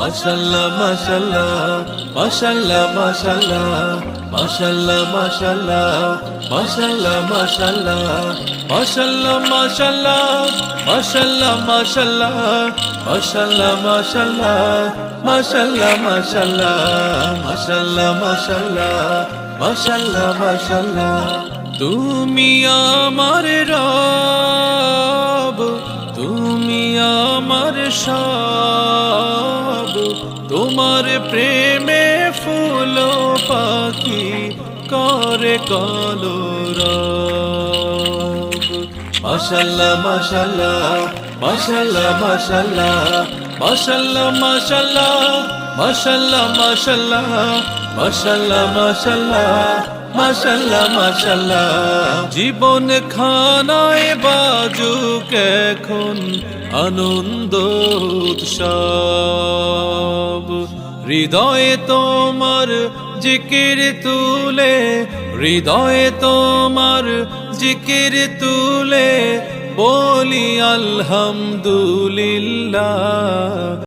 মাশাআল্লাহ মাশাআল্লাহ মাশাআল্লাহ মাশাআল্লাহ মাশাআল্লাহ মাশাআল্লাহ মাশাআল্লাহ মাশাআল্লাহ মাশাআল্লাহ মাশাআল্লাহ মাশাআল্লাহ মাশাআল্লাহ মাশাআল্লাহ মাশাআল্লাহ তুমি আমার রব, তুমি আমার সব, তোমার প্রেমে ফুল পাখি করে কলরব। মাশাআল্লাহ মাশাআল্লাহ মাশাআল্লাহ মাশাআল্লাহ মাশাআল্লাহ মাশাআল্লাহ মাশাআল্লাহ মাশাআল্লাহ মাশাআল্লাহ মাশাআল্লাহ মাশাআল্লাহ জীবন খানায় বাজুক এখন আনন্দ উৎসব, হৃদয়ে তোমার জিকির তুলে, হৃদয়ে তোমার জিকির তুলে বলি আলহামদুলিল্লাহ।